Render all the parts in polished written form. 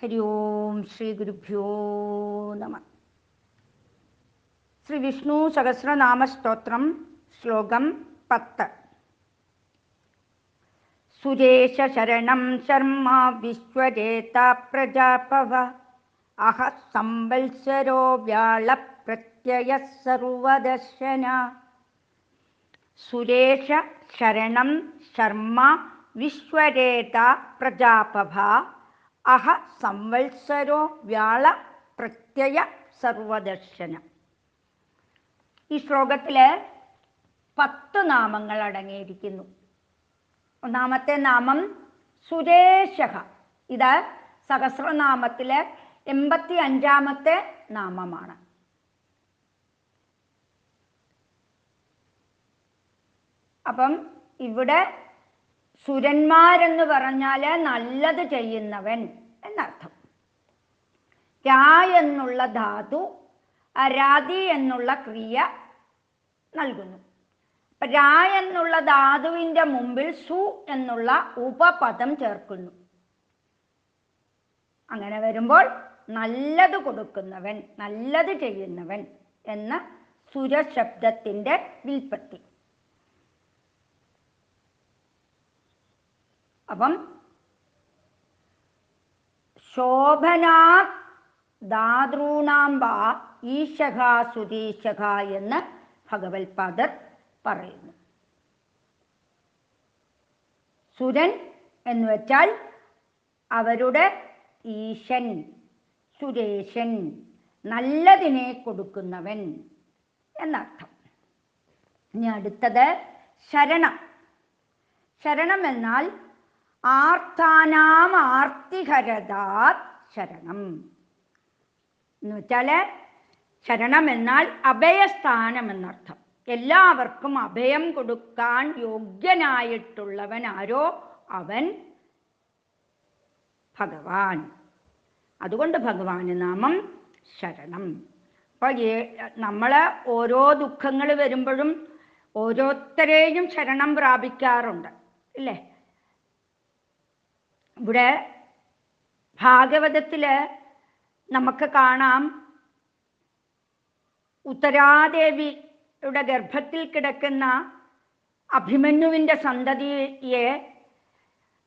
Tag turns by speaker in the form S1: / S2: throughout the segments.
S1: ഹരി ഓം ശ്രീ ഗുരുഭ്യോ നമ. ശ്രീ വിഷ്ണു സഹസ്രനാമസ്തോത്രം ശ്ലോകം 10. സുരേശ ശരണം ശർമ്മ വിശ്വരേത പ്രജാപവ അഹ സംവത്സരോ വ്യാള പ്രത്യയ സർവദർശന. സുരേശ ശരണം ശർമ്മ വിശ്വരേത പ്രജാപവ അഹ സംവത്സരോ വ്യാള പ്രത്യയ സർവദർശന. ഈ ശ്ലോകത്തിൽ 10 നാമങ്ങൾ അടങ്ങിയിരിക്കുന്നു. ഒന്നാമത്തെ നാമം സുരേശഃ. ഇത് സഹസ്രനാമത്തിലെ 85-ാമത്തെ നാമമാണ്. അപ്പം ഇവിടെ സുരന്മാരെന്ന് പറഞ്ഞാൽ നല്ലത് ചെയ്യുന്നവൻ എന്നർത്ഥം. രാ എന്നുള്ള ധാതു രാതി എന്നുള്ള ക്രിയ നൽകുന്നു. അപ്പം രാ എന്നുള്ള ധാതുവിൻ്റെ മുമ്പിൽ സു എന്നുള്ള ഉപപദം ചേർക്കുന്നു. അങ്ങനെ വരുമ്പോൾ നല്ലത് കൊടുക്കുന്നവൻ, നല്ലത് ചെയ്യുന്നവൻ എന്ന സുരശബ്ദത്തിൻ്റെ വ്യുൽപ്പത്തി. അപ്പം ശോഭനാ ധാതॄണാം വാ ഈശഃ സുരീശഃ എന്ന് ഭഗവത്പാദർ പറയുന്നു. സുരൻ എന്ന് വെച്ചാൽ അവരുടെ ഈശൻ, സുരേശൻ, നല്ലതിനെ കൊടുക്കുന്നവൻ എന്നർത്ഥം. ഇനി അടുത്തത് ശരണം. ശരണം എന്നാൽ ആർത്താനാം ആർത്തിഹരതാത് ശരണം എന്ന് വെച്ചാൽ ശരണം എന്നാൽ അഭയസ്ഥാനം എന്നർത്ഥം. എല്ലാവർക്കും അഭയം കൊടുക്കാൻ യോഗ്യനായിട്ടുള്ളവൻ ആരോ അവൻ ഭഗവാൻ. അതുകൊണ്ട് ഭഗവാന് നാമം ശരണം. അപ്പോൾ നമ്മൾ ഓരോ ദുഃഖങ്ങൾ വരുമ്പോഴും ഓരോരുത്തരെയും ശരണം പ്രാപിക്കാറുണ്ട്, ഇല്ലേ? ഇവിടെ ഭാഗവതത്തിൽ നമുക്ക് കാണാം, ഉത്തരാദേവിയുടെ ഗർഭത്തിൽ കിടക്കുന്ന അഭിമന്യുവിൻ്റെ സന്തതിയെ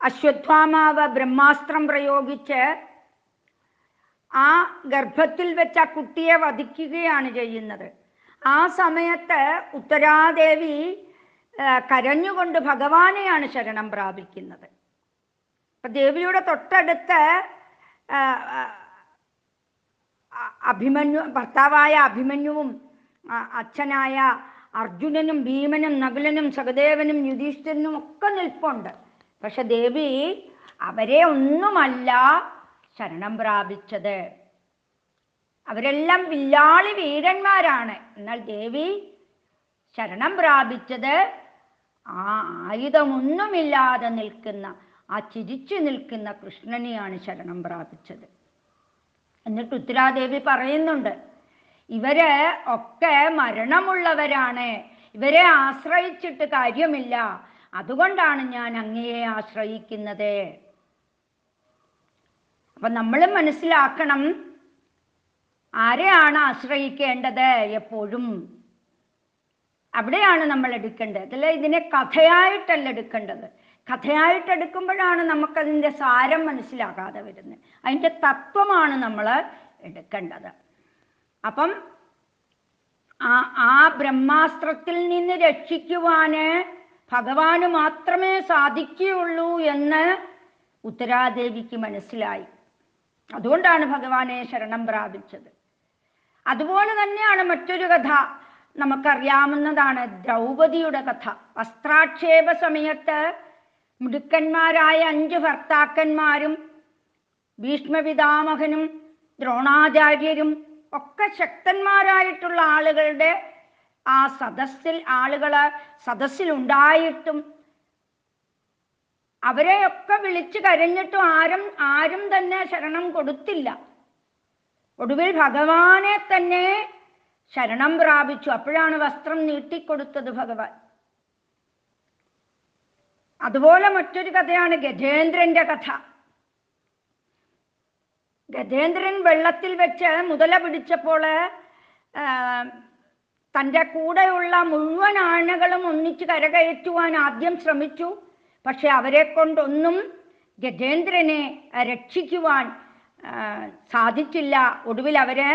S1: അശ്വത്ഥാമാവ് ബ്രഹ്മാസ്ത്രം പ്രയോഗിച്ച് ആ ഗർഭത്തിൽ വെച്ച് ആ കുട്ടിയെ വധിക്കുകയാണ് ചെയ്യുന്നത്. ആ സമയത്ത് ഉത്തരാദേവി കരഞ്ഞുകൊണ്ട് ഭഗവാനെയാണ് ശരണം പ്രാപിക്കുന്നത്. അപ്പം ദേവിയുടെ തൊട്ടടുത്ത് ഭർത്താവായ അഭിമന്യുവും അച്ഛനായ അർജുനനും ഭീമനും നകുലനും സഹദേവനും യുധിഷ്ഠിരനും ഒക്കെ നിൽപ്പുണ്ട്. പക്ഷെ ദേവി അവരെ ഒന്നുമല്ല ശരണം പ്രാപിച്ചത്. അവരെല്ലാം വില്ലാളി വീരന്മാരാണ്. എന്നാൽ ദേവി ശരണം പ്രാപിച്ചത് ആ ആയുധമൊന്നുമില്ലാതെ നിൽക്കുന്ന, ആ ചിരിച്ചു നിൽക്കുന്ന കൃഷ്ണനെയാണ് ശരണം പ്രാപിച്ചത്. എന്നിട്ട് ഉത്തരാദേവി പറയുന്നുണ്ട്, ഇവര് ഒക്കെ മരണമുള്ളവരാണ്, ഇവരെ ആശ്രയിച്ചിട്ട് കാര്യമില്ല, അതുകൊണ്ടാണ് ഞാൻ അങ്ങയെ ആശ്രയിക്കുന്നത്. അപ്പം നമ്മൾ മനസ്സിലാക്കണം, ആരെയാണ് ആശ്രയിക്കേണ്ടത് എപ്പോഴും. അവിടെയാണ് നമ്മൾ എടുക്കേണ്ടത്. അതല്ല ഇതിനെ കഥയായിട്ടല്ല എടുക്കേണ്ടത്. കഥയായിട്ട് എടുക്കുമ്പോഴാണ് നമുക്കതിൻ്റെ സാരം മനസ്സിലാകാതെ വരുന്നത്. അതിൻ്റെ തത്വമാണ് നമ്മൾ എടുക്കേണ്ടത്. അപ്പം ആ ബ്രഹ്മാസ്ത്രത്തിൽ നിന്ന് രക്ഷിക്കുവാന് ഭഗവാന് മാത്രമേ സാധിക്കുകയുള്ളൂ എന്ന് ഉത്തരാദേവിക്ക് മനസ്സിലായി. അതുകൊണ്ടാണ് ഭഗവാനെ ശരണം പ്രാപിച്ചത്. അതുപോലെ തന്നെയാണ് മറ്റൊരു കഥ നമുക്കറിയാവുന്നതാണ്, ദ്രൗപദിയുടെ കഥ. വസ്ത്രാക്ഷേപ സമയത്ത് മിടുക്കന്മാരായ 5 ഭർത്താക്കന്മാരും ഭീഷ്മപിതാമഹനും ദ്രോണാചാര്യരും ഒക്കെ ശക്തന്മാരായിട്ടുള്ള ആളുകളുടെ ആ സദസ്സിലുണ്ടായിട്ടും അവരെയൊക്കെ വിളിച്ചു കരഞ്ഞിട്ടും ആരും തന്നെ ശരണം കൊടുത്തില്ല. ഒടുവിൽ ഭഗവാനെ തന്നെ ശരണം പ്രാപിച്ചു. അപ്പോഴാണ് വസ്ത്രം നീട്ടിക്കൊടുത്തത് ഭഗവാൻ. അതുപോലെ മറ്റൊരു കഥയാണ് ഗജേന്ദ്രന്റെ കഥ. ഗജേന്ദ്രൻ വെള്ളത്തിൽ വെച്ച് മുതല പിടിച്ചപ്പോൾ തൻ്റെ കൂടെയുള്ള മുഴുവൻ ആനകളും ഒന്നിച്ച് കരകയറ്റുവാൻ ആദ്യം ശ്രമിച്ചു. പക്ഷെ അവരെ കൊണ്ടൊന്നും ഗജേന്ദ്രനെ രക്ഷിക്കുവാൻ സാധിച്ചില്ല. ഒടുവിൽ അവര്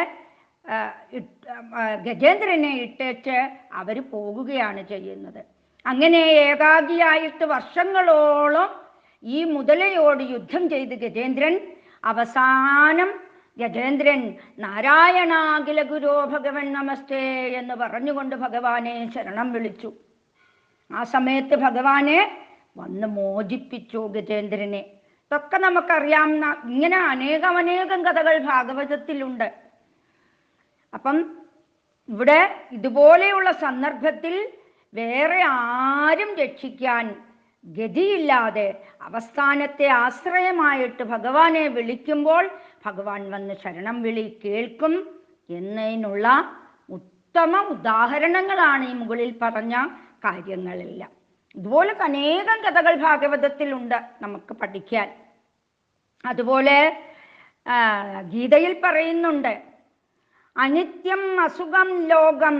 S1: ഗജേന്ദ്രനെ ഇട്ടേച്ച് അവർ പോകുകയാണ് ചെയ്യുന്നത്. അങ്ങനെ ഏകാഗിയായിട്ട് വർഷങ്ങളോളം ഈ മുതലയോട് യുദ്ധം ചെയ്ത് ഗജേന്ദ്രൻ അവസാനം ഗജേന്ദ്രൻ നാരായണാഖില ഗുരോ ഭഗവൻ നമസ്തേ എന്ന് പറഞ്ഞുകൊണ്ട് ഭഗവാനെ ശരണം വിളിച്ചു. ആ സമയത്ത് ഭഗവാനെ വന്ന് മോചിപ്പിച്ചു ഗജേന്ദ്രനെ. ഇതൊക്കെ നമുക്കറിയാവുന്ന ഇങ്ങനെ അനേകം കഥകൾ ഭാഗവതത്തിലുണ്ട്. അപ്പം ഇവിടെ ഇതുപോലെയുള്ള സന്ദർഭത്തിൽ വേറെ ആരും രക്ഷിക്കാൻ ഗതിയില്ലാതെ അവസ്ഥാനത്തെ ആശ്രയമായിട്ട് ഭഗവാനെ വിളിക്കുമ്പോൾ ഭഗവാൻ വന്ന് ശരണം വിളി കേൾക്കും എന്നതിനുള്ള ഉത്തമ ഉദാഹരണങ്ങളാണ് ഈ മുകളിൽ പറഞ്ഞ കാര്യങ്ങളെല്ലാം. ഇതുപോലെ അനേകം കഥകൾ ഭാഗവതത്തിലുണ്ട് നമുക്ക് പഠിക്കാൻ. അതുപോലെ ഗീതയിൽ പറയുന്നുണ്ട്, അനിത്യം അസുഖം ലോകം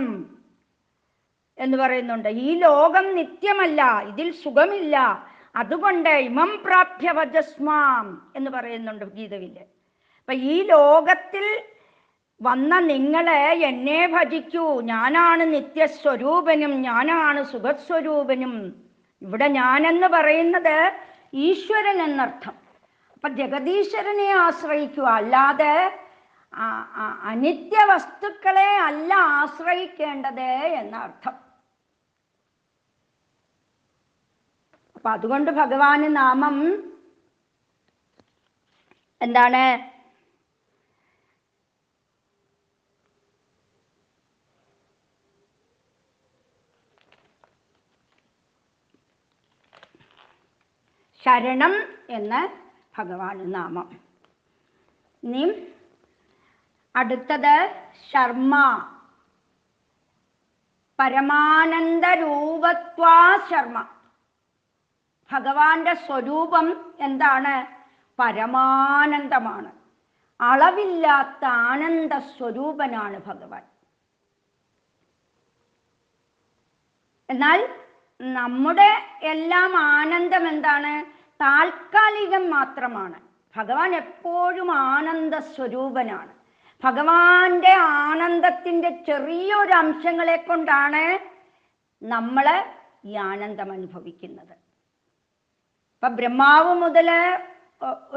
S1: എന്ന് പറയുന്നുണ്ട്. ഈ ലോകം നിത്യമല്ല, ഇതിൽ സുഖമില്ല, അതുകൊണ്ട് ഇമം പ്രാപ്യ ഭജസ്മാം എന്ന് പറയുന്നുണ്ട് ഗീതയില്. അപ്പൊ ഈ ലോകത്തിൽ വന്ന നിങ്ങള് എന്നെ ഭജിക്കൂ, ഞാനാണ് നിത്യസ്വരൂപനും, ഞാനാണ് സുഖസ്വരൂപനും. ഇവിടെ ഞാനെന്ന് പറയുന്നത് ഈശ്വരൻ എന്നർത്ഥം. അപ്പൊ ജഗദീശ്വരനെ ആശ്രയിക്കുക, അല്ലാതെ അനിത്യ വസ്തുക്കളെ അല്ല ആശ്രയിക്കേണ്ടത് എന്നർത്ഥം. അപ്പൊ അതുകൊണ്ട് ഭഗവാന് നാമം എന്താണ്? ശരണം എന്ന് ഭഗവാന് നാമം. ഇനി അടുത്തത് ശർമ്മ. പരമാനന്ദ രൂപത്വാ ശർമ്മ. ഭഗവാന്റെ സ്വരൂപം എന്താണ്? പരമാനന്ദമാണ്. അളവില്ലാത്ത ആനന്ദ സ്വരൂപനാണ് ഭഗവാൻ. എന്നാൽ നമ്മുടെ എല്ലാം ആനന്ദം എന്താണ്? താൽക്കാലികം മാത്രമാണ്. ഭഗവാൻ എപ്പോഴും ആനന്ദ സ്വരൂപനാണ്. ഭഗവാന്റെ ആനന്ദത്തിൻ്റെ ചെറിയൊരു അംശങ്ങളെ കൊണ്ടാണ് നമ്മൾ ഈ ആനന്ദം അനുഭവിക്കുന്നത്. ഇപ്പൊ ബ്രഹ്മാവ് മുതൽ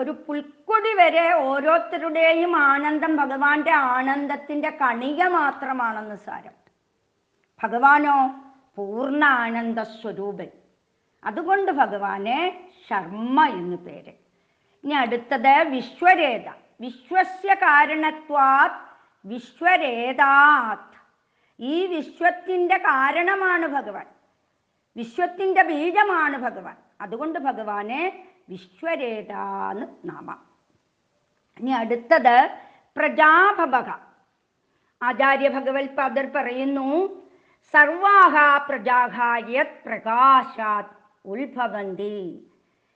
S1: ഒരു പുൽക്കൊടി വരെ ഓരോരുത്തരുടെയും ആനന്ദം ഭഗവാന്റെ ആനന്ദത്തിന്റെ കണിക മാത്രമാണെന്ന് സാരം. ഭഗവാനോ പൂർണ്ണ ആനന്ദ സ്വരൂപൻ. അതുകൊണ്ട് ഭഗവാനെ ശർമ്മ എന്ന് പേര്. ഇനി അടുത്തത് വിശ്വരേത. വിശ്വസ്യ കാരണത്വാത് വിശ്വരേതാത്. ഈ വിശ്വത്തിൻ്റെ കാരണമാണ് ഭഗവാൻ, വിശ്വത്തിൻ്റെ ബീജമാണ് ഭഗവാൻ. അതുകൊണ്ട് ഭഗവാനെ വിശ്വരേതാന്ന് നാമം. ഇനി അടുത്തത് പ്രജാഭവക. ആചാര്യ ഭഗവത്പാദർ പറയുന്നു, സർവാഹ പ്രജാഹ യത് പ്രകാശാത് ഉത്ഭവന്തി.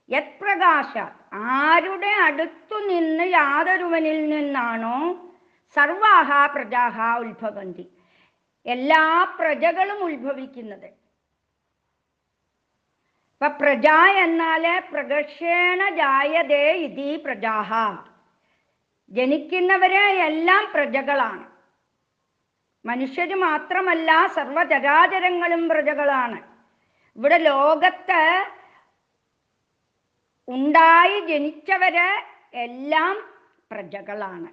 S1: യത് പ്രകാശാത്, ആരുടെ അടുത്തു നിന്ന് യാതൊരുവനിൽ നിന്നാണോ സർവാഹ പ്രജാഹ ഉത്ഭവന്തി, എല്ലാ പ്രജകളും ഉത്ഭവിക്കുന്നത്. ഇപ്പൊ പ്രജ എന്നാല് പ്രകർഷേണ ജായതേ ഇതി പ്രജാഹ. ജനിക്കുന്നവരെ എല്ലാം പ്രജകളാണ്. മനുഷ്യര് മാത്രമല്ല, സർവചരാചരങ്ങളും പ്രജകളാണ്. ഇവിടെ ലോകത്ത് ഉണ്ടായി ജനിച്ചവര് എല്ലാം പ്രജകളാണ്.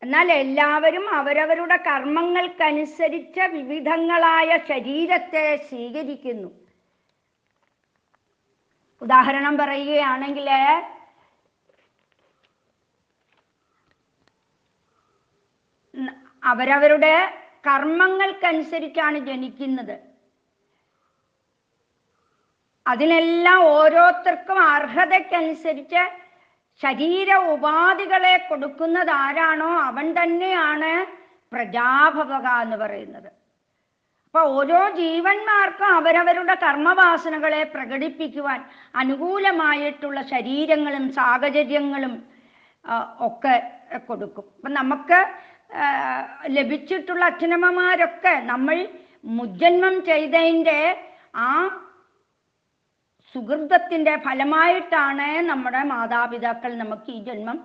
S1: എന്നാൽ എല്ലാവരും അവരവരുടെ കർമ്മങ്ങൾക്കനുസരിച്ച് വിവിധങ്ങളായ ശരീരത്തെ സ്വീകരിക്കുന്നു. ഉദാഹരണം പറയുകയാണെങ്കിൽ, അവരവരുടെ കർമ്മങ്ങൾക്കനുസരിച്ചാണ് ജനിക്കുന്നത്. അതിനെല്ലാം ഓരോരുത്തർക്കും അർഹതയ്ക്കനുസരിച്ച് ശരീര ഉപാധികളെ കൊടുക്കുന്നത് ആരാണോ അവൻ തന്നെയാണ് പ്രജാഭവക എന്ന് പറയുന്നത്. അപ്പൊ ഓരോ ജീവന്മാർക്കും അവരവരുടെ കർമ്മവാസനകളെ പ്രകടിപ്പിക്കുവാൻ അനുകൂലമായിട്ടുള്ള ശരീരങ്ങളും സാഹചര്യങ്ങളും ഒക്കെ കൊടുക്കും. അപ്പം നമുക്ക് ലഭിച്ചിട്ടുള്ള അച്ഛനമ്മമാരൊക്കെ നമ്മൾ മുജ്ജന്മം ചെയ്തതിൻ്റെ ആ സുഹൃതത്തിൻ്റെ ഫലമായിട്ടാണ് നമ്മുടെ മാതാപിതാക്കൾ നമുക്ക് ഈ ജന്മം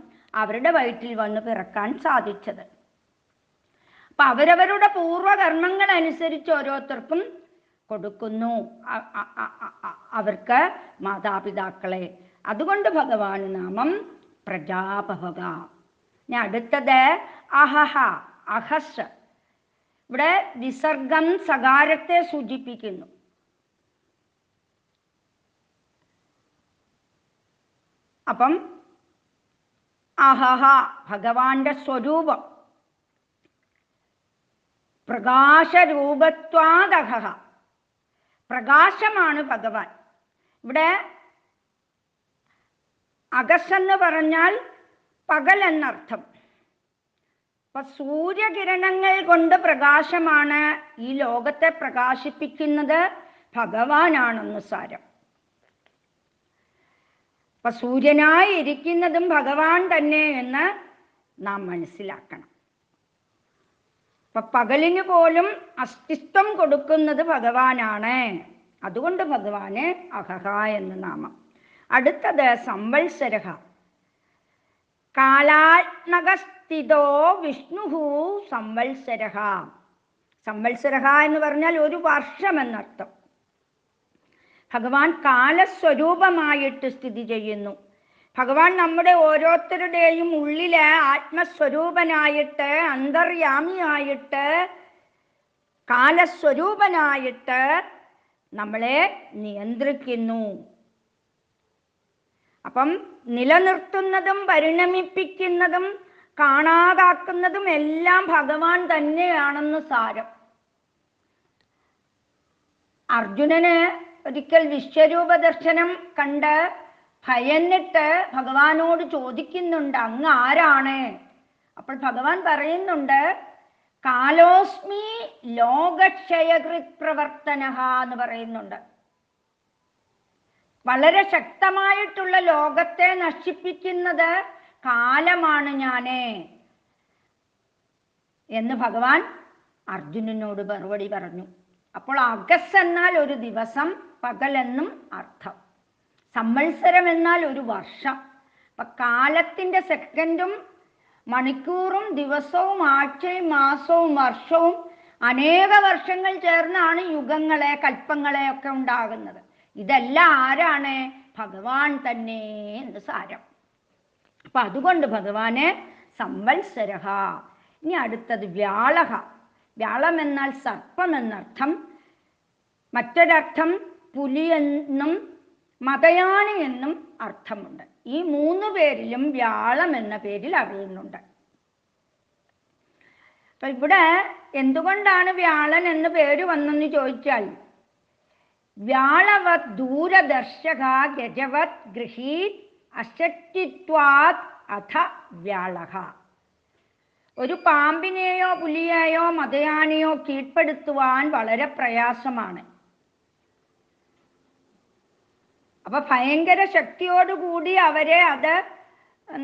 S1: അവരുടെ വയറ്റിൽ വന്ന് പിറക്കാൻ സാധിച്ചത്. അപ്പം അവരവരുടെ പൂർവകർമ്മങ്ങൾ അനുസരിച്ച് ഓരോരുത്തർക്കും കൊടുക്കുന്നു അവർക്ക് മാതാപിതാക്കളെ. അതുകൊണ്ട് ഭഗവാന് നാമം പ്രജാപവക. ഇനി അടുത്തത് അഹഹ, അഹസ്. ഇവിടെ വിസർഗം സകാരത്തെ സൂചിപ്പിക്കുന്നു. അപ്പം അഹഹ ഭഗവാന്റെ സ്വരൂപം, പ്രകാശരൂപത്വാദഹ, പ്രകാശമാണ് ഭഗവാൻ. ഇവിടെ അകസ്സെന്ന് പറഞ്ഞാൽ പകൽ എന്നർത്ഥം. അപ്പൊ സൂര്യകിരണങ്ങൾ കൊണ്ട് പ്രകാശമാണ് ഈ ലോകത്തെ പ്രകാശിപ്പിക്കുന്നത് ഭഗവാനാണെന്ന് സാരം. അപ്പൊ സൂര്യനായി ഇരിക്കുന്നതും ഭഗവാൻ തന്നെ എന്ന് നാം മനസ്സിലാക്കണം. അപ്പൊ പകലിന് പോലും അസ്തിത്വം കൊടുക്കുന്നത് ഭഗവാനാണ്. അതുകൊണ്ട് ഭഗവാന് അഹഹ എന്ന് നാമം. അടുത്തത് സംവത്സരഃ. കാലാത്മകസ്ഥിതോ വിഷ്ണു സംവത്സരഃ. സംവത്സരഃ എന്ന് പറഞ്ഞാൽ ഒരു വർഷം എന്നർത്ഥം. ഭഗവാൻ കാലസ്വരൂപമായിട്ട് സ്ഥിതി ചെയ്യുന്നു. ഭഗവാൻ നമ്മുടെ ഓരോരുത്തരുടെയും ഉള്ളിലെ ആത്മസ്വരൂപനായിട്ട്, അന്തർയാമിയായിട്ട്, കാലസ്വരൂപനായിട്ട് നമ്മളെ നിയന്ത്രിക്കുന്നു. അപ്പം നിലനിർത്തുന്നതും പരിണമിപ്പിക്കുന്നതും കാണാതാക്കുന്നതും എല്ലാം ഭഗവാൻ തന്നെയാണെന്ന് സാരം. അർജുനന് ഒരിക്കൽ വിശ്വരൂപ ദർശനം കണ്ട് ഭയന്നിട്ട് ഭഗവാനോട് ചോദിക്കുന്നുണ്ട്, അങ്ങ് ആരാണ്? അപ്പോൾ ഭഗവാൻ പറയുന്നുണ്ട്, കാലോസ്മി ലോകക്ഷയകൃത് പ്രവർത്തനഃ എന്ന് പറയുന്നുണ്ട്. വളരെ ശക്തമായിട്ടുള്ള ലോകത്തെ നശിപ്പിക്കുന്നത് കാലമാണ് ഞാന് എന്ന് ഭഗവാൻ അർജുനനോട് മറുപടി പറഞ്ഞു. അപ്പോൾ അഗസ് എന്നാൽ ഒരു ദിവസം, പകലെന്നും അർത്ഥം. സംവത്സരം എന്നാൽ ഒരു വർഷം. അപ്പൊ കാലത്തിന്റെ സെക്കൻഡും മണിക്കൂറും ദിവസവും ആഴ്ചയും മാസവും വർഷവും അനേക വർഷങ്ങൾ ചേർന്നാണ് യുഗങ്ങളെ, കൽപ്പങ്ങളെ ഒക്കെ ഉണ്ടാകുന്നത്. ഇതെല്ലാം ആരാണ്? ഭഗവാൻ തന്നെ എന്ന് സാരം. അപ്പൊ അതുകൊണ്ട് ഭഗവാന് സംവത്സരഃ. ഇനി അടുത്തത് വ്യാളഃ. വ്യാളം എന്നാൽ സർപ്പം എന്നർത്ഥം. മറ്റൊരർത്ഥം പുലി എന്നും മതയാനി എന്നും അർത്ഥമുണ്ട്. ഈ മൂന്ന് പേരിലും വ്യാളം എന്ന പേരിൽ അറിയുന്നുണ്ട്. അപ്പൊ ഇവിടെ എന്തുകൊണ്ടാണ് വ്യാളൻ എന്ന് പേര് വന്നെന്ന് ചോദിച്ചാൽ, വ്യാളവത് ദൂരദർശക ഗജവത് ഗൃഹീത് അശക്തിത്വാത് അഥ വ്യാളഃ. ഒരു പാമ്പിനെയോ പുലിയെയോ മതയാനെയോ കീഴ്പ്പെടുത്തുവാൻ വളരെ പ്രയാസമാണ്. അപ്പൊ ഭയങ്കര ശക്തിയോടുകൂടി അവരെ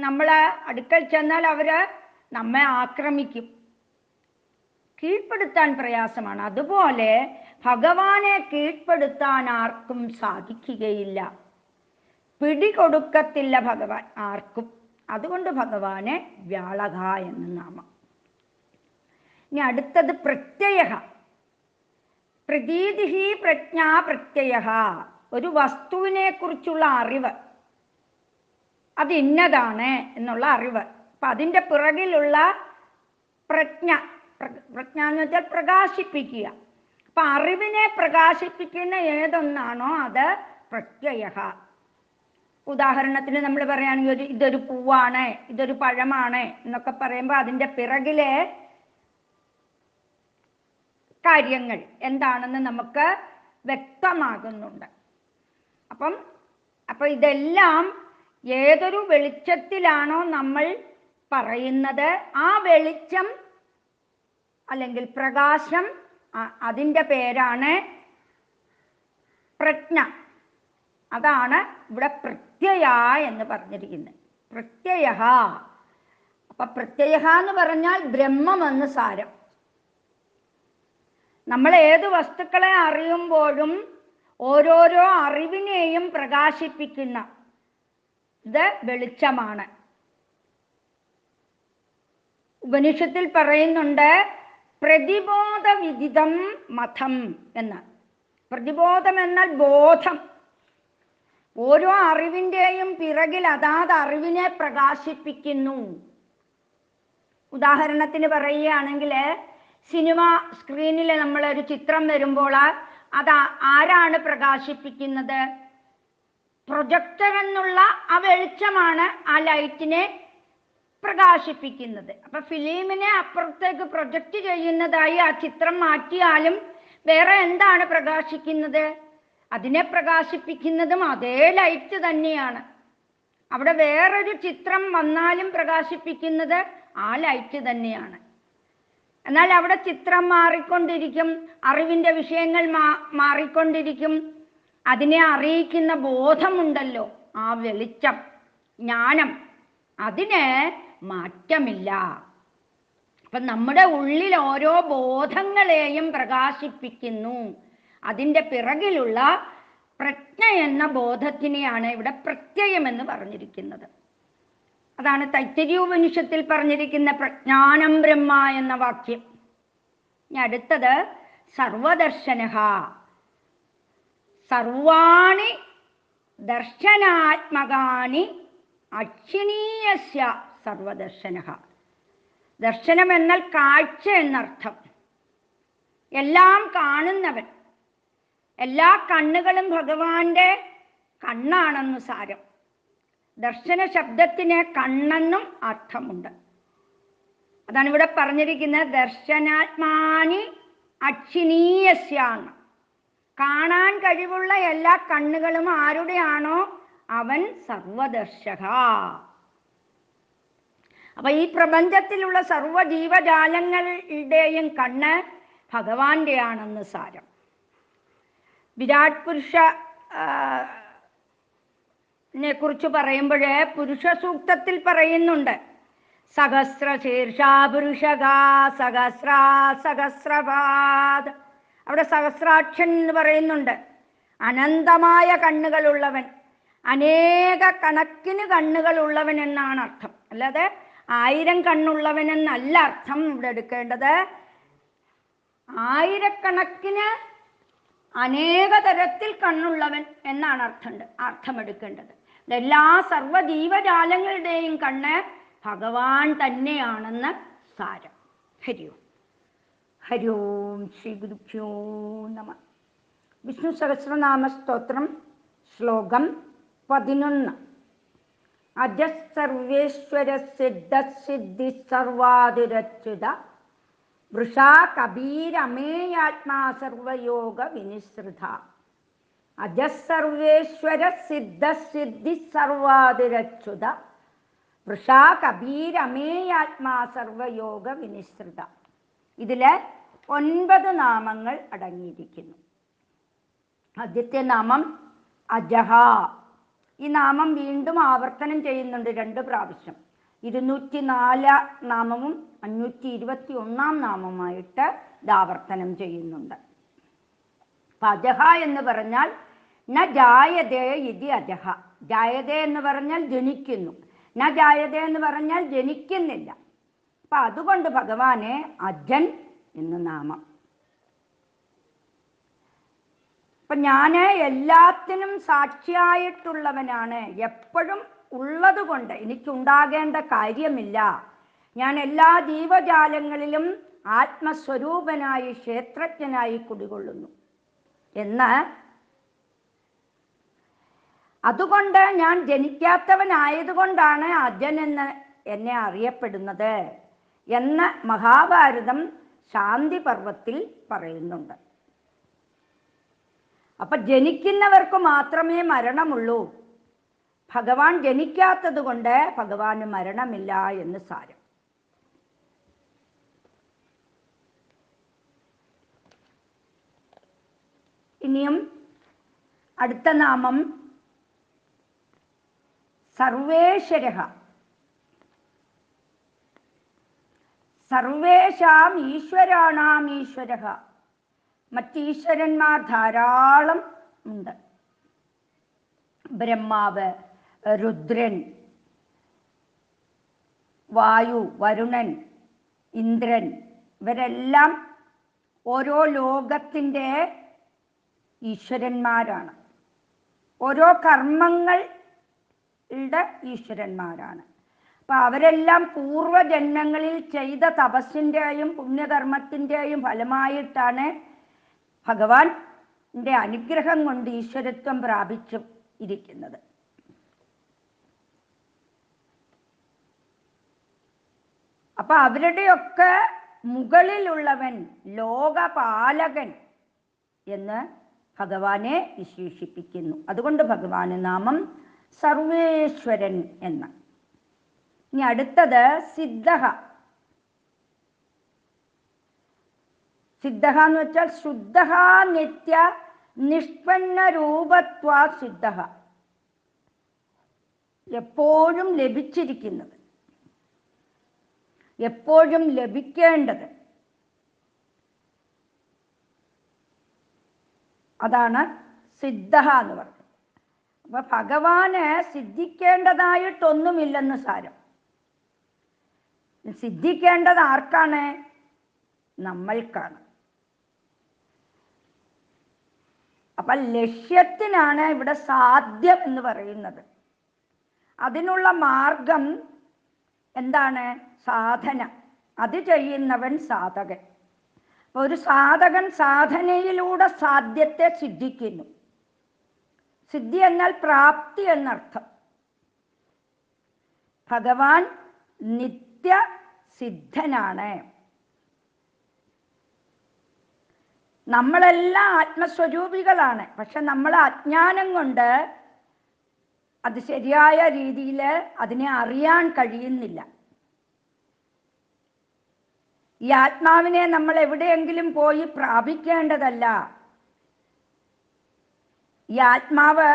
S1: നമ്മളെ അടുക്കൽ ചെന്നാൽ അവര് നമ്മെ ആക്രമിക്കും. കീഴ്പ്പെടുത്താൻ പ്രയാസമാണ്. അതുപോലെ ഭഗവാനെ കീഴ്പ്പെടുത്താൻ ആർക്കും സാധിക്കുകയില്ല, പിടികൊടുക്കത്തില്ല ഭഗവാൻ ആർക്കും. അതുകൊണ്ട് ഭഗവാനെ വ്യാളക എന്ന് നാമം. ഇനി അടുത്തത് പ്രത്യയഃ. പ്രതീതിഃ പ്രജ്ഞാ പ്രത്യയഃ. ഒരു വസ്തുവിനെ കുറിച്ചുള്ള അറിവ്, അത് ഇന്നതാണ് എന്നുള്ള അറിവ്. അപ്പൊ അതിൻ്റെ പിറകിലുള്ള പ്രജ്ഞ, പ്രജ്ഞ എന്ന് വെച്ചാൽ പ്രകാശിപ്പിക്കുക. അപ്പൊ അറിവിനെ പ്രകാശിപ്പിക്കുന്ന ഏതൊന്നാണോ അത് പ്രത്യയഃ. ഉദാഹരണത്തിന് നമ്മൾ പറയുകയാണെങ്കിൽ ഇതൊരു പൂവാണ്, ഇതൊരു പഴമാണ് എന്നൊക്കെ പറയുമ്പോൾ അതിൻ്റെ പിറകിലെ കാര്യങ്ങൾ എന്താണെന്ന് നമുക്ക് വ്യക്തമാകുന്നുണ്ട്. അപ്പം ഇതെല്ലാം ഏതൊരു വെളിച്ചത്തിലാണോ നമ്മൾ പറയുന്നത്, ആ വെളിച്ചം അല്ലെങ്കിൽ പ്രകാശം, അതിൻ്റെ പേരാണ് പ്രജ്ഞ. അതാണ് ഇവിടെ പ്രത്യയ എന്ന് പറഞ്ഞിരിക്കുന്നത്. പ്രത്യയ. അപ്പൊ പ്രത്യയ എന്ന് പറഞ്ഞാൽ ബ്രഹ്മമെന്ന് സാരം. നമ്മൾ ഏത് വസ്തുക്കളെ അറിയുമ്പോഴും ഓരോരോ അറിവിനെയും പ്രകാശിപ്പിക്കുന്ന ഇത് വെളിച്ചമാണ്. ഉപനിഷത്തിൽ പറയുന്നുണ്ട് പ്രതിബോധ വിദിതം മതം എന്ന്. പ്രതിബോധം എന്നാൽ ബോധം. ഓരോ അറിവിൻ്റെയും പിറകിൽ അതാത് അറിവിനെ പ്രകാശിപ്പിക്കുന്നു. ഉദാഹരണത്തിന് പറയുകയാണെങ്കിൽ സിനിമ സ്ക്രീനിൽ നമ്മളൊരു ചിത്രം വരുമ്പോൾ അത് ആരാണ് പ്രകാശിപ്പിക്കുന്നത്? പ്രൊജക്ടർ എന്നുള്ള ആ വെളിച്ചമാണ് ആ ലൈറ്റിനെ പ്രകാശിപ്പിക്കുന്നത്. അപ്പൊ ഫിലിമിനെ അപ്പുറത്തേക്ക് പ്രൊജക്റ്റ് ചെയ്യുന്നതായി ആ ചിത്രം മാറ്റിയാലും വേറെ എന്താണ് പ്രകാശിക്കുന്നത്? അതിനെ പ്രകാശിപ്പിക്കുന്നതും അതേ ലൈറ്റ് തന്നെയാണ്. അവിടെ വേറൊരു ചിത്രം വന്നാലും പ്രകാശിപ്പിക്കുന്നത് ആ ലൈറ്റ് തന്നെയാണ്. എന്നാൽ അവിടെ ചിത്രം മാറിക്കൊണ്ടിരിക്കും, അറിവിൻ്റെ വിഷയങ്ങൾ മാറിക്കൊണ്ടിരിക്കും. അതിനെ അറിയിക്കുന്ന ബോധമുണ്ടല്ലോ, ആ വെളിച്ചം, ജ്ഞാനം, അതിന് മാറ്റമില്ല. അപ്പൊ നമ്മുടെ ഉള്ളിൽ ഓരോ ബോധങ്ങളെയും പ്രകാശിപ്പിക്കുന്നു. അതിൻ്റെ പിറകിലുള്ള പ്രജ്ഞ എന്ന ബോധത്തിനെയാണ് ഇവിടെ പ്രത്യയം എന്ന് പറഞ്ഞിരിക്കുന്നത്. അതാണ് തൈത്തിരീയോപനിഷത്തിൽ പറഞ്ഞിരിക്കുന്ന പ്രജ്ഞാനം ബ്രഹ്മ എന്ന വാക്യം. ഇനി അടുത്തത് സർവദർശനഃ. സർവാണി ദർശനാത്മകാനി അക്ഷിണീയസ്യ സർവദർശനഃ. ദർശനം എന്നാൽ കാഴ്ച എന്നർത്ഥം. എല്ലാം കാണുന്നവൻ, എല്ലാ കണ്ണുകളും ഭഗവാന്റെ കണ്ണാണെന്ന് സാരം. ദർശന ശബ്ദത്തിന് കണ്ണെന്നും അർത്ഥമുണ്ട്. അതാണ് ഇവിടെ പറഞ്ഞിരിക്കുന്നത് ദർശനാത്മാനി അക്ഷിണീയസ്യാണ്. കാണാൻ കഴിവുള്ള എല്ലാ കണ്ണുകളും ആരുടെയാണോ അവൻ സർവദർശക. അപ്പൊ ഈ പ്രപഞ്ചത്തിലുള്ള സർവ ജീവജാലങ്ങളുടെയും കണ്ണ് ഭഗവാന്റെ ആണെന്ന് സാരം. വിരാട് പുരുഷ കുറിച്ച് പറയുമ്പോഴേ പുരുഷ സൂക്തത്തിൽ പറയുന്നുണ്ട് സഹസ്രശീർഷാ പുരുഷകാ സഹസ്രാ സഹസ്രപാദ്. അവിടെ സഹസ്രാക്ഷൻ എന്ന് പറയുന്നുണ്ട്. അനന്തമായ കണ്ണുകളുള്ളവൻ, അനേക കണക്കിന് കണ്ണുകളുള്ളവൻ എന്നാണ് അർത്ഥം. അല്ലാതെ 1000 കണ്ണുള്ളവൻ എന്നല്ല അർത്ഥം ഇവിടെ എടുക്കേണ്ടത്. ആയിരക്കണക്കിന് അനേക തരത്തിൽ കണ്ണുള്ളവൻ എന്നാണ് അർത്ഥമെടുക്കേണ്ടത്. എല്ലാ സർവ്വ ജീവജാലങ്ങളുടെയും കണ്ണ് ഭഗവാൻ തന്നെയാണെന്ന് സാരം. ഹരി ഓം. ഹരി ഓം. ശ്രീ ഗുരുഭ്യോ നമഃ. വിഷ്ണു സഹസ്രനാമ സ്തോത്രം ശ്ലോകം 11. അജസ്സർവേശ്വര സിദ്ധസിദ്ധി സർവാതിരച്യുത വൃഷാ കബീരമേയാത്മാ സർവയോഗ വിനിസൃത. അജസ്സർവേശ്വര സിദ്ധസിദ്ധി സർവാതിരച്യുത വൃഷാ കബീരമേയാത്മാ സർവയോഗ വിനിസൃത. ഇതില് 9 നാമങ്ങൾ അടങ്ങിയിരിക്കുന്നു. ആദ്യത്തെ നാമം അജഹ. ഈ നാമം വീണ്ടും ആവർത്തനം ചെയ്യുന്നുണ്ട് 2 പ്രാവശ്യം. 204 നാമവും 521 നാമമായിട്ട് ഇത് ആവർത്തനം ചെയ്യുന്നുണ്ട്. അപ്പൊ അജഹ എന്ന് പറഞ്ഞാൽ ന ജായതേ ഇതി അജഹ. ജായതേ എന്ന് പറഞ്ഞാൽ ജനിക്കുന്നു, ന ജായതേ എന്ന് പറഞ്ഞാൽ ജനിക്കുന്നില്ല. അപ്പൊ അതുകൊണ്ട് ഭഗവാനെ അജൻ എന്ന് നാമം. അപ്പൊ ഞാൻ എല്ലാത്തിനും സാക്ഷിയായിട്ടുള്ളവനാണ്, എപ്പോഴും ഉള്ളത് കൊണ്ട് എനിക്കുണ്ടാകേണ്ട കാര്യമില്ല. ഞാൻ എല്ലാ ജീവജാലങ്ങളിലും ആത്മസ്വരൂപനായി ക്ഷേത്രജ്ഞനായി കുടികൊള്ളുന്നു എന്ന്. അതുകൊണ്ട് ഞാൻ ജനിക്കാത്തവനായതുകൊണ്ടാണ് അജൻ എന്ന് എന്നെ അറിയപ്പെടുന്നത് എന്ന് മഹാഭാരതം ശാന്തി പർവത്തിൽ പറയുന്നുണ്ട്. അപ്പൊ ജനിക്കുന്നവർക്ക് മാത്രമേ മരണമുള്ളൂ. ഭഗവാൻ ജനിക്കാത്തത് കൊണ്ട് ഭഗവാന് മരണമില്ല എന്ന് സാരം. ഇനിയും അടുത്ത നാമം സർവേശ്വരഃ. സർവേഷാം ഈശ്വരാണാം ഈശ്വരഃ. മറ്റീശ്വരന്മാർ ധാരാളം ഉണ്ട്. ബ്രഹ്മാവ്, രുദ്രൻ, വായു, വരുണൻ, ഇന്ദ്രൻ, ഇവരെല്ലാം ഓരോ ലോകത്തിൻ്റെ ഈശ്വരന്മാരാണ്. ഓരോ കർമ്മങ്ങളുടെ ഈശ്വരന്മാരാണ്. അപ്പം അവരെല്ലാം പൂർവജന്മങ്ങളിൽ ചെയ്ത തപസ്സിൻ്റെയും പുണ്യകർമ്മത്തിൻ്റെയും ഫലമായിട്ടാണ് ഭഗവാന്റെ അനുഗ്രഹം കൊണ്ട് ഈശ്വരത്വം പ്രാപിച്ചു ഇരിക്കുന്നത്. അപ്പൊ അവരുടെയൊക്കെ മുകളിലുള്ളവൻ ലോകപാലകൻ എന്ന് ഭഗവാനെ വിശേഷിപ്പിക്കുന്നു. അതുകൊണ്ട് ഭഗവാന് നാമം സർവേശ്വരൻ എന്ന്. ഇനി അടുത്തത് സിദ്ധഃ. സിദ്ധഃ എന്ന് വെച്ചാൽ ശുദ്ധഃ നിത്യ നിഷ്പന്ന രൂപത്വാ സിദ്ധഃ. എപ്പോഴും ലഭിച്ചിരിക്കുന്നത്, എപ്പോഴും ലഭിക്കേണ്ടത്, അതാണ് സിദ്ധഃ എന്ന് പറയുന്നത്. അപ്പൊ ഭഗവാന് സിദ്ധിക്കേണ്ടതായിട്ടൊന്നുമില്ലെന്ന് സാരം. സിദ്ധിക്കേണ്ടത് ആർക്കാണ്? നമ്മൾക്കാണ്. അപ്പൊ ലക്ഷ്യത്തിനാണ് ഇവിടെ സാധ്യം എന്ന് പറയുന്നത്. അതിനുള്ള മാർഗം എന്താണ്? സാധന. അത് ചെയ്യുന്നവൻ സാധകൻ. ഒരു സാധകൻ സാധനയിലൂടെ സാധ്യത്തെ സിദ്ധിക്കുന്നു. സിദ്ധി എന്നാൽ പ്രാപ്തി എന്നർത്ഥം. ഭഗവാൻ നിത്യസിദ്ധനാണ്. നമ്മളെല്ലാം ആത്മസ്വരൂപികളാണ്. പക്ഷെ നമ്മൾ അജ്ഞാനം കൊണ്ട് അത് ശരിയായ രീതിയിൽ അതിനെ അറിയാൻ കഴിയുന്നില്ല. ഈ ആത്മാവിനെ നമ്മൾ എവിടെയെങ്കിലും പോയി പ്രാപിക്കേണ്ടതല്ല. ഈ ആത്മാവ്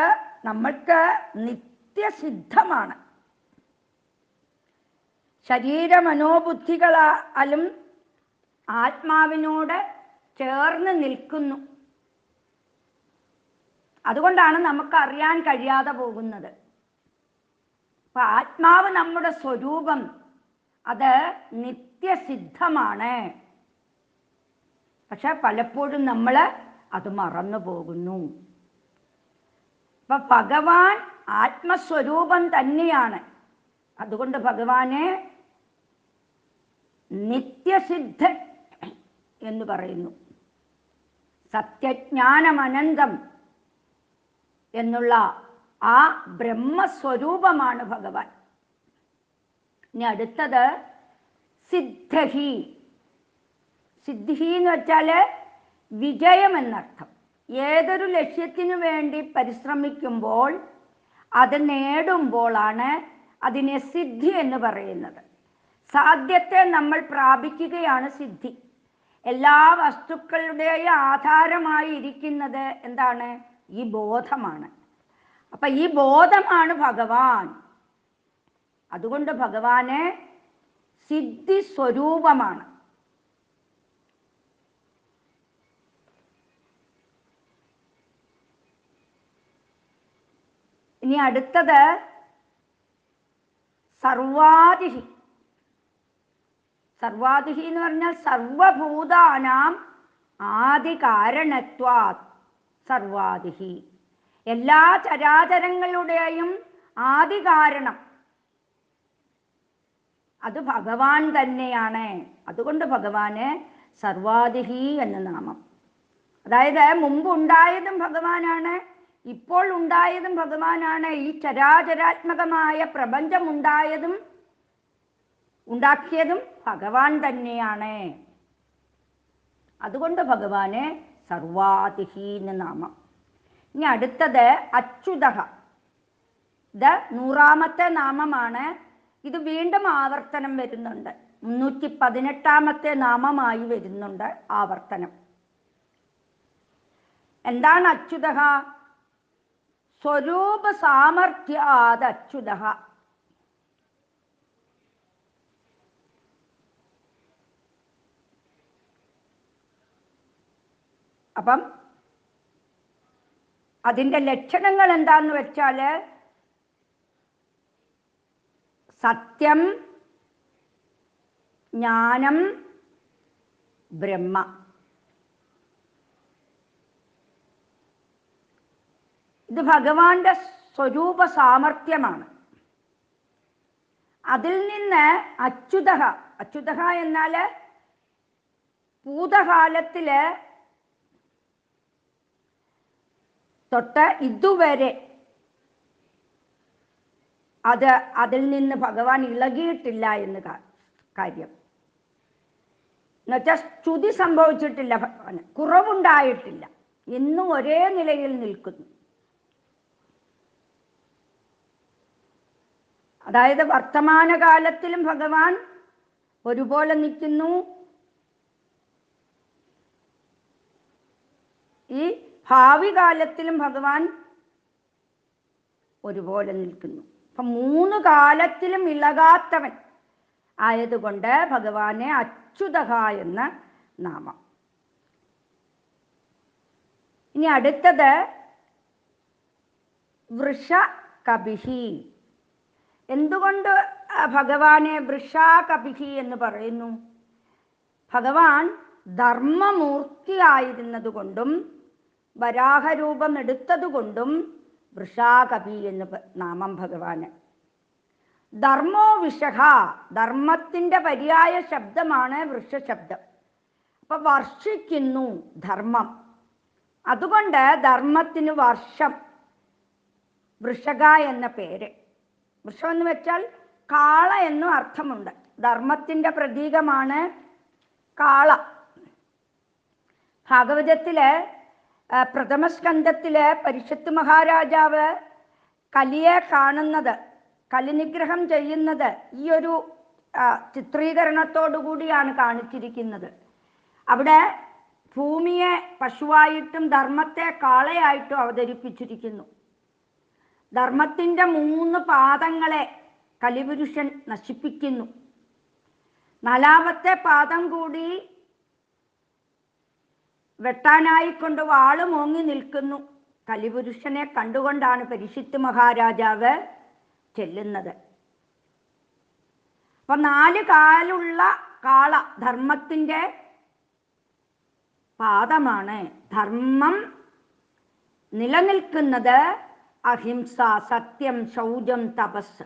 S1: നമ്മൾക്ക് നിത്യസിദ്ധമാണ്. ശരീരമനോബുദ്ധികളാലും ആത്മാവിനോട് ചേർന്ന് നിൽക്കുന്നു. അതുകൊണ്ടാണ് നമുക്ക് അറിയാൻ കഴിയാതെ പോകുന്നത്. അപ്പൊ ആത്മാവ് നമ്മുടെ സ്വരൂപം, അത് നിത്യസിദ്ധമാണ്. പക്ഷെ പലപ്പോഴും നമ്മൾ അത് മറന്നു പോകുന്നു. അപ്പൊ ഭഗവാൻ ആത്മസ്വരൂപം തന്നെയാണ്. അതുകൊണ്ട് ഭഗവാനെ നിത്യസിദ്ധൻ എന്ന് പറയുന്നു. സത്യജ്ഞാനമനന്തം എന്നുള്ള ആ ബ്രഹ്മസ്വരൂപമാണ് ഭഗവാൻ. ഇനി അടുത്തത് സിദ്ധഹി. സിദ്ധി എന്ന് വെച്ചാൽ വിജയം എന്നർത്ഥം. ഏതൊരു ലക്ഷ്യത്തിനു വേണ്ടി പരിശ്രമിക്കുമ്പോൾ അത് നേടുമ്പോഴാണ് അതിനെ സിദ്ധി എന്ന് പറയുന്നത്. സാധ്യത്തെ നമ്മൾ പ്രാപിക്കുകയാണ് സിദ്ധി. എല്ലാ വസ്തുക്കളുടെയും ആധാരമായി ഇരിക്കുന്നത് എന്താണ്? ഈ ബോധമാണ്. അപ്പൊ ഈ ബോധമാണ് ഭഗവാൻ. അതുകൊണ്ട് ഭഗവാന് സിദ്ധി സ്വരൂപമാണ്. ഇനി അടുത്തത് സർവാദിഹി. സർവാദിഹി എന്ന് പറഞ്ഞാൽ സർവഭൂതാനാം ആദികാരണത്വാത് സർവാദിഹി. എല്ലാ ചരാചരങ്ങളുടെയും ആദികാരണം അത് ഭഗവാൻ തന്നെയാണ്. അതുകൊണ്ട് ഭഗവാന് സർവാദിഹി എന്ന നാമം. അതായത് മുമ്പ് ഉണ്ടായതും ഭഗവാനാണ്, ഇപ്പോൾ ഉണ്ടായതും ഭഗവാനാണ്. ഈ ചരാചരാത്മകമായ പ്രപഞ്ചം ഉണ്ടാക്കിയതും ഭഗവാൻ തന്നെയാണ്. അതുകൊണ്ട് ഭഗവാന് സർവാദിഹി എന്ന നാമം. ഇനി അടുത്തത് അച്യുതഃ. ഇത് 100ാമത്തെ നാമമാണ്. ഇത് വീണ്ടും ആവർത്തനം വരുന്നുണ്ട്. 318ാമത്തെ നാമമായി വരുന്നുണ്ട് ആവർത്തനം. എന്താണ് അച്യുതഃ? സ്വരൂപ സാമർഥ്യാത് അച്യുതഃ. അപ്പം അതിൻ്റെ ലക്ഷണങ്ങൾ എന്താന്ന് വെച്ചാൽ സത്യം, ജ്ഞാനം, ബ്രഹ്മ. ഇത് ഭഗവാന്റെ സ്വരൂപ സാമർഥ്യമാണ്. അതിൽ നിന്ന് അച്യുതഃ, അച്യുതഃ എന്നാൽ ഭൂതകാലത്തില് തൊട്ട് ഇതുവരെ അതിൽ നിന്ന് ഭഗവാൻ ഇളകിയിട്ടില്ല എന്ന് കാര്യം. എന്നുവെച്ചാൽ സ്തുതി സംഭവിച്ചിട്ടില്ല, ഭഗവാന് കുറവുണ്ടായിട്ടില്ല, എന്നും ഒരേ നിലയിൽ നിൽക്കുന്നു. അതായത് വർത്തമാനകാലത്തിലും ഭഗവാൻ ഒരുപോലെ നിൽക്കുന്നു, ഈ ഭാവി കാലത്തിലും ഭഗവാൻ ഒരുപോലെ നിൽക്കുന്നു. അപ്പം 3 കാലത്തിലും ഇളകാത്തവൻ ആയതുകൊണ്ട് ഭഗവാനെ അച്യുതഃ എന്ന നാമം. ഇനി അടുത്തത് വൃഷകപിഹി. എന്തുകൊണ്ട് ഭഗവാനെ വൃഷാകപിഹി എന്ന് പറയുന്നു? ഭഗവാൻ ധർമ്മമൂർത്തിയായിരുന്നതുകൊണ്ടും വരാഹരൂപം എടുത്തതുകൊണ്ടും വൃഷാകപി എന്ന് നാമം ഭഗവാന്. ധർമ്മോ വിഷഹ, ധർമ്മത്തിൻ്റെ പര്യായ ശബ്ദമാണ് വൃഷശബ്ദം. അപ്പൊ വർഷിക്കുന്നു ധർമ്മം, അതുകൊണ്ട് ധർമ്മത്തിന് വർഷം, വൃഷക എന്ന പേര്. വൃഷം എന്ന് വെച്ചാൽ കാള എന്നും അർത്ഥമുണ്ട്. ധർമ്മത്തിൻ്റെ പ്രതീകമാണ് കാള. ഭാഗവതത്തില് പ്രഥമസ്കന്ധത്തില് പരിഷത്ത് മഹാരാജാവ് കലിയെ കാണുന്നത്, കലിനിഗ്രഹം ചെയ്യുന്നത് ഈ ഒരു ചിത്രീകരണത്തോടു കൂടിയാണ് കാണിച്ചിരിക്കുന്നത്. അവിടെ ഭൂമിയെ പശുവായിട്ടും ധർമ്മത്തെ കാളയായിട്ടും അവതരിപ്പിച്ചിരിക്കുന്നു. ധർമ്മത്തിൻ്റെ 3 പാദങ്ങളെ കലിപുരുഷൻ നശിപ്പിക്കുന്നു. 4ാമത്തെ പാദം കൂടി വെട്ടാനായിക്കൊണ്ട് വാള് മോങ്ങി നിൽക്കുന്നു. കലിപുരുഷനെ കണ്ടുകൊണ്ടാണ് പരീക്ഷിത്ത് മഹാരാജാവ് ചെല്ലുന്നത്. അപ്പൊ 4 കാലുള്ള കാള ധർമ്മത്തിൻ്റെ പാദമാണ്. ധർമ്മം നിലനിൽക്കുന്നത് അഹിംസ, സത്യം, ശൗചം, തപസ്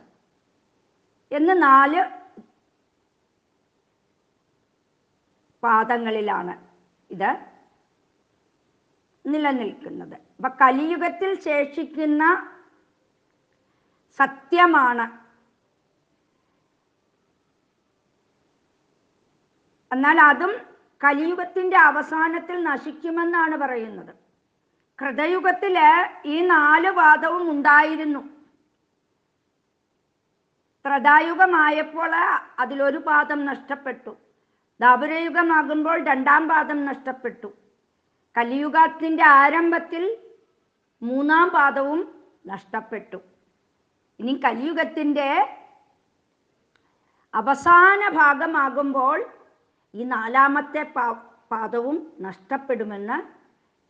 S1: എന്ന് 4 പാദങ്ങളിലാണ് ഇത് നിലനിൽക്കുന്നത്. അപ്പൊ കലിയുഗത്തിൽ ശേഷിക്കുന്ന സത്യമാണ്. എന്നാൽ അതും കലിയുഗത്തിൻ്റെ അവസാനത്തിൽ നശിക്കുമെന്നാണ് പറയുന്നത്. കൃതയുഗത്തില് ഈ 4 പാദവും ഉണ്ടായിരുന്നു. ത്രേതായുഗമായപ്പോൾ അതിലൊരു പാദം നഷ്ടപ്പെട്ടു. ദ്വാപരയുഗമാകുമ്പോൾ 2ാം പാദം നഷ്ടപ്പെട്ടു. കലിയുഗത്തിൻ്റെ ആരംഭത്തിൽ 3ാം പാദവും നഷ്ടപ്പെട്ടു. ഇനി കലിയുഗത്തിൻ്റെ അവസാന ഭാഗമാകുമ്പോൾ ഈ 4ാമത്തെ പാദവും നഷ്ടപ്പെടുമെന്ന്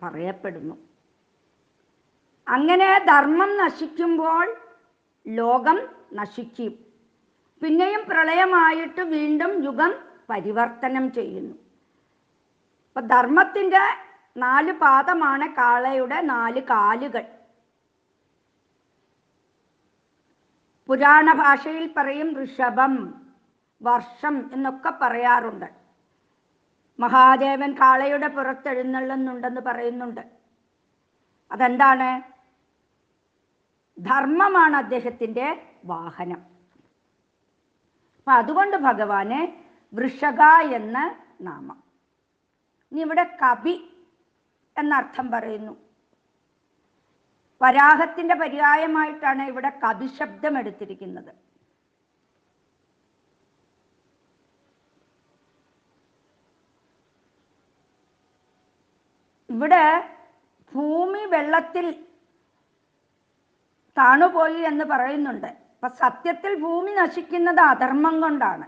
S1: പറയപ്പെടുന്നു. അങ്ങനെ ധർമ്മം നശിക്കുമ്പോൾ ലോകം നശിക്കും. പിന്നെയും പ്രളയമായിട്ട് വീണ്ടും യുഗം പരിവർത്തനം ചെയ്യുന്നു. അപ്പൊ ധർമ്മത്തിൻ്റെ 4 പാദമാണ് കാളയുടെ 4 കാലുകൾ. പുരാണ ഭാഷയിൽ പറയും ഋഷഭം, വർഷം എന്നൊക്കെ പറയാറുണ്ട്. മഹാദേവൻ കാളയുടെ പുറത്തെഴുന്നള്ളുന്നുണ്ടെന്ന് പറയുന്നുണ്ട്. അതെന്താണ്? ധർമ്മമാണ് അദ്ദേഹത്തിൻ്റെ വാഹനം. അപ്പൊ അതുകൊണ്ട് ഭഗവാന് വൃഷക എന്ന നാമം. ഇനി ഇവിടെ കപി എന്നർത്ഥം പറയുന്നു. വരാഹത്തിൻ്റെ പര്യായമായിട്ടാണ് ഇവിടെ കപി ശബ്ദം എടുത്തിരിക്കുന്നത്. ഇവിടെ ഭൂമി വെള്ളത്തിൽ താണുപോയി എന്ന് പറയുന്നുണ്ട്. അപ്പൊ സത്യത്തിൽ ഭൂമി നശിക്കുന്നത് അധർമ്മം കൊണ്ടാണ്.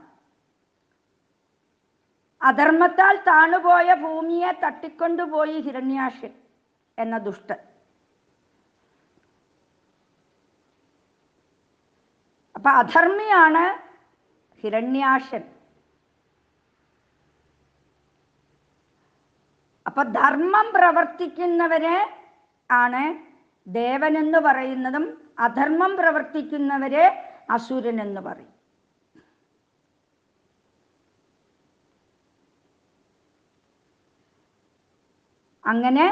S1: അധർമ്മത്താൽ താണുപോയ ഭൂമിയെ തട്ടിക്കൊണ്ടുപോയി ഹിരണ്യാക്ഷൻ എന്ന ദുഷ്ടൻ. അപ്പൊ അധർമ്മിയാണ് ഹിരണ്യാക്ഷൻ. അപ്പൊ ധർമ്മം പ്രവർത്തിക്കുന്നവരെ ആണ് ദേവനെന്ന് പറയുന്നതും അധർമ്മം പ്രവർത്തിക്കുന്നവരെ അസുരൻ എന്ന് പറയും. അങ്ങനെ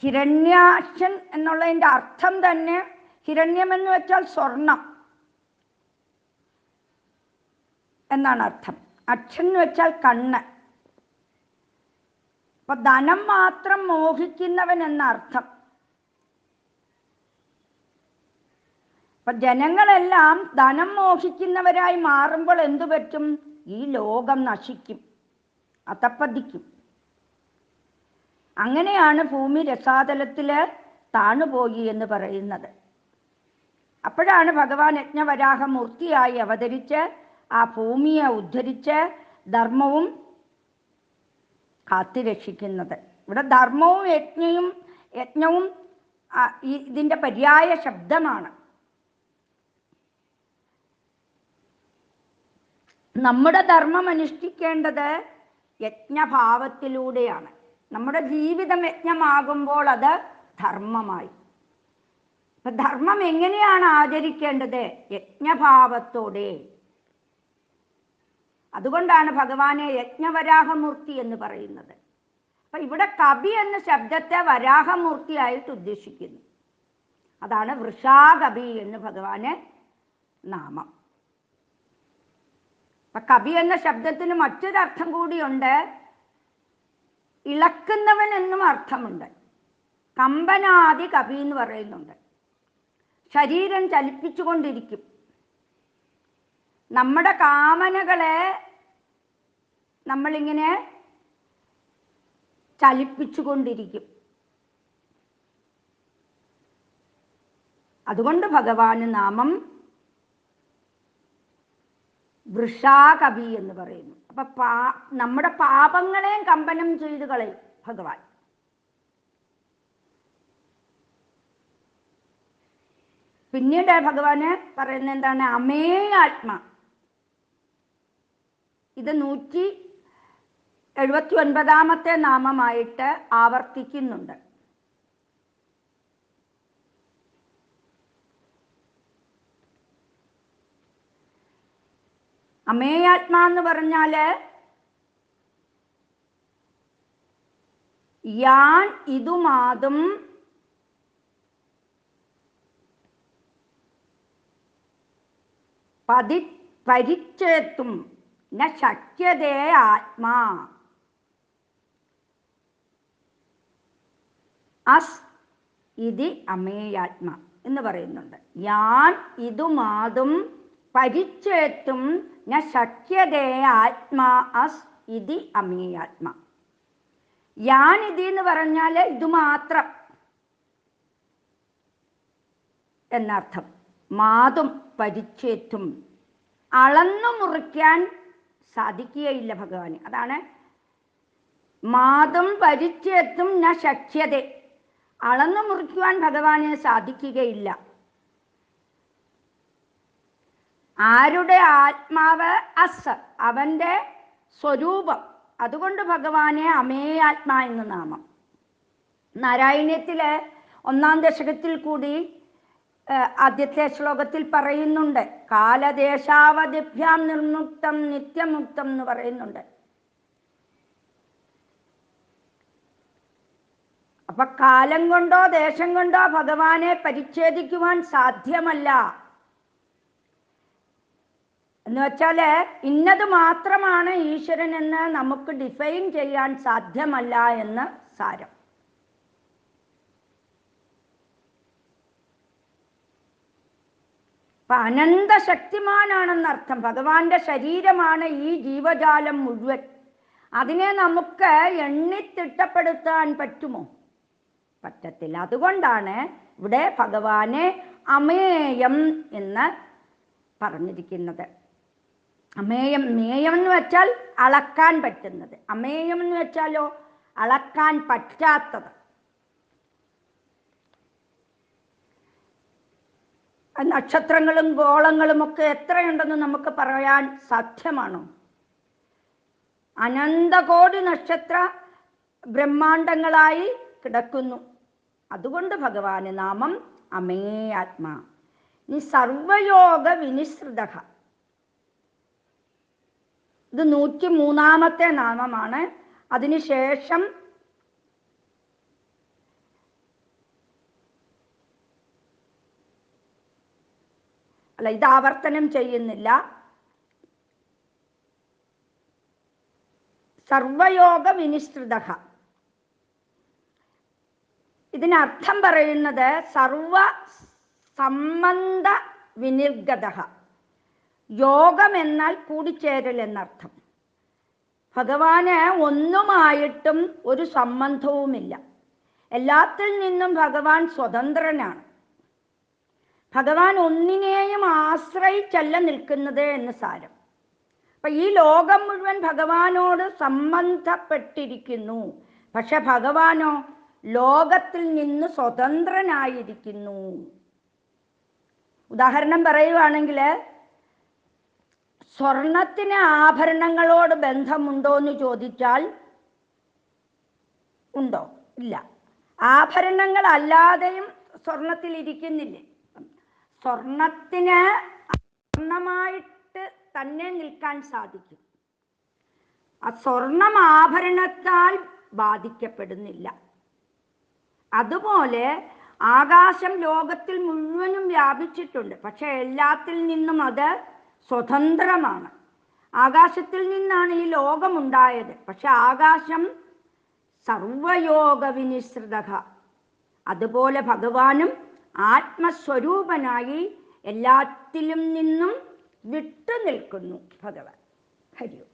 S1: ഹിരണ്യാക്ഷൻ എന്നുള്ളതിൻ്റെ അർത്ഥം തന്നെ, ഹിരണ്യം എന്ന് വെച്ചാൽ സ്വർണം എന്നാണ് അർത്ഥം. അക്ഷൻ എന്ന് വെച്ചാൽ കണ്ണ്. അപ്പൊ ധനം മാത്രം മോഹിക്കുന്നവൻ എന്ന അർത്ഥം. അപ്പൊ ജനങ്ങളെല്ലാം ധനം മോഹിക്കുന്നവരായി മാറുമ്പോൾ എന്തു പറ്റും? ഈ ലോകം നശിക്കും, അധപ്പതിക്കും. അങ്ങനെയാണ് ഭൂമി രസാതലത്തില് താണുപോയി എന്ന് പറയുന്നത്. അപ്പോഴാണ് ഭഗവാൻ യജ്ഞവരാഹമൂർത്തിയായി അവതരിച്ച് ആ ഭൂമിയെ ഉദ്ധരിച്ച് ധർമ്മവും കാത്തുരക്ഷിക്കുന്നത്. ഇവിടെ ധർമ്മവും യജ്ഞവും ഇതിൻ്റെ പര്യായ ശബ്ദമാണ്. നമ്മുടെ ധർമ്മം അനുഷ്ഠിക്കേണ്ടത് യജ്ഞഭാവത്തിലൂടെയാണ്. നമ്മുടെ ജീവിതം യജ്ഞമാകുമ്പോൾ അത് ധർമ്മമായി. അപ്പൊ ധർമ്മം എങ്ങനെയാണ് ആചരിക്കേണ്ടത്? യജ്ഞഭാവത്തോടെ. അതുകൊണ്ടാണ് ഭഗവാനെ യജ്ഞവരാഹമൂർത്തി എന്ന് പറയുന്നത്. അപ്പൊ ഇവിടെ കവി എന്ന ശബ്ദത്തെ വരാഹമൂർത്തിയായിട്ട് ഉദ്ദേശിക്കുന്നു. അതാണ് വൃഷാകവി എന്ന് ഭഗവാന് നാമം. അപ്പൊ കവി എന്ന ശബ്ദത്തിന് മറ്റൊരർത്ഥം കൂടിയുണ്ട്. ഇളക്കുന്നവൻ എന്നും അർത്ഥമുണ്ട്. കമ്പനാദി കവി എന്ന് പറയുന്നുണ്ട്. ശരീരം ചലിപ്പിച്ചുകൊണ്ടിരിക്കും. നമ്മുടെ കാമനകളെ നമ്മളിങ്ങനെ ചലിപ്പിച്ചുകൊണ്ടിരിക്കും. അതുകൊണ്ട് ഭഗവാന് നാമം വൃഷാകവി എന്ന് പറയുന്നു. അപ്പൊ നമ്മുടെ പാപങ്ങളെയും കമ്പനം ചെയ്ത് കളയും ഭഗവാൻ. പിന്നീട് ഭഗവാന് പറയുന്നത് എന്താണ്? അമേയാത്മ. ഇത് 179 നാമമായിട്ട് ആവർത്തിക്കുന്നുണ്ട്. അമേയാത്മാ എന്ന് പറഞ്ഞാല് യാൻ ഇതുമാതും പരിച്ഛേത്തും ന ശക്യതേ ആത്മാ അസ് ഇതി അമേയാത്മ എന്ന് പറയുന്നുണ്ട്. യാൻ ഇതുമാതും പരിച്ഛേത്തും ന ശക്യതേ ആത്മാ അസ് ഇതി അമേയാത്മ. യാൻ ഇതി എന്ന് പറഞ്ഞാൽ ഇത് മാത്രം എന്നർത്ഥം. മാതും പരിച്ഛേത്തും, അളന്നു മുറിക്കാൻ സാധിക്കുകയില്ല ഭഗവാന്. അതാണ് മാതും പരിച്ഛേത്തും ന ശക്യത. അളന്നു മുറിക്കുവാൻ ഭഗവാന് സാധിക്കുകയില്ല. ആരുടെ ആത്മാവ്? അസ്, അവന്റെ സ്വരൂപം. അതുകൊണ്ട് ഭഗവാനെ അമേയാത്മാ എന്ന് നാമം. നാരായണീയത്തിലെ 1-ാം ദശകത്തിൽ കൂടി ആദ്യത്തെ ശ്ലോകത്തിൽ പറയുന്നുണ്ട്, കാലദേശാവധിഭ്യാം നിർമുക്തം നിത്യമുക്തം എന്ന് പറയുന്നുണ്ട്. അപ്പൊ കാലം കൊണ്ടോ ദേശം കൊണ്ടോ ഭഗവാനെ പരിച്ഛേദിക്കുവാൻ സാധ്യമല്ല. എന്ന് വെച്ചാല് ഇന്നത് മാത്രമാണ് ഈശ്വരൻ എന്ന് നമുക്ക് ഡിഫൈൻ ചെയ്യാൻ സാധ്യമല്ല എന്ന് സാരം. അപ്പൊ അനന്തശക്തിമാനാണെന്നർത്ഥം. ഭഗവാന്റെ ശരീരമാണ് ഈ ജീവജാലം മുഴുവൻ. അതിനെ നമുക്ക് എണ്ണിത്തിട്ടപ്പെടുത്താൻ പറ്റുമോ? പറ്റത്തില്ല. അതുകൊണ്ടാണ് ഇവിടെ ഭഗവാനെ അമേയം എന്ന് പറഞ്ഞിരിക്കുന്നത്. അമേയം, മേയം എന്ന് വെച്ചാൽ അളക്കാൻ പറ്റുന്നത്. അമേയം എന്ന് വെച്ചാലോ അളക്കാൻ പറ്റാത്തത്. നക്ഷത്രങ്ങളും ഗോളങ്ങളും ഒക്കെ എത്രയുണ്ടെന്ന് നമുക്ക് പറയാൻ സാധ്യമാണോ? അനന്തകോടി നക്ഷത്ര ബ്രഹ്മാണ്ടങ്ങളായി കിടക്കുന്നു. അതുകൊണ്ട് ഭഗവാന് നാമം അമേയാത്മാ. ഇനി സർവയോഗ വിനിസൃത, ഇത് 103-ാമത്തെ നാമമാണ്. അതിനുശേഷം ഇത് ആവർത്തനം ചെയ്യുന്നില്ല. സർവയോഗ വിനിസൃത, ഇതിനർത്ഥം പറയുന്നത് സർവ സംബന്ധ വിനിർഗത. യോഗം എന്നാൽ കൂടിച്ചേരൽ എന്നർത്ഥം. ഭഗവാന് ഒന്നുമായിട്ടും ഒരു സംബന്ധവുമില്ല. എല്ലാത്തിൽ നിന്നും ഭഗവാൻ സ്വതന്ത്രനാണ്. ഭഗവാൻ ഒന്നിനെയും ആശ്രയിച്ചല്ല നിൽക്കുന്നത് എന്ന് സാരം. അപ്പൊ ഈ ലോകം മുഴുവൻ ഭഗവാനോട് സംബന്ധപ്പെട്ടിരിക്കുന്നു. പക്ഷെ ഭഗവാനോ ലോകത്തിൽ നിന്ന് സ്വതന്ത്രനായിരിക്കുന്നു. ഉദാഹരണം പറയുവാണെങ്കിൽ, സ്വർണത്തിന് ആഭരണങ്ങളോട് ബന്ധമുണ്ടോ എന്ന് ചോദിച്ചാൽ ഉണ്ടോ? ഇല്ല. ആഭരണങ്ങൾ അല്ലാതെയും സ്വർണത്തിൽ ഇരിക്കുന്നില്ലേ? സ്വർണത്തിന് സ്വർണമായിട്ട് തന്നെ നിൽക്കാൻ സാധിക്കും. ആ സ്വർണം ആഭരണത്താൽ ബാധിക്കപ്പെടുന്നില്ല. അതുപോലെ ആകാശം ലോകത്തിൽ മുഴുവനും വ്യാപിച്ചിട്ടുണ്ട്. പക്ഷെ എല്ലാത്തിൽ നിന്നും അത് സ്വതന്ത്രമാണ്. ആകാശത്തിൽ നിന്നാണ് ഈ ലോകമുണ്ടായത്. പക്ഷെ ആകാശം സർവയോഗ വിനിസൃത. അതുപോലെ ഭഗവാനും ആത്മസ്വരൂപനായി എല്ലാത്തിലും നിന്നും വിട്ടു നിൽക്കുന്നു ഭഗവാൻ. ഹരി ഓം.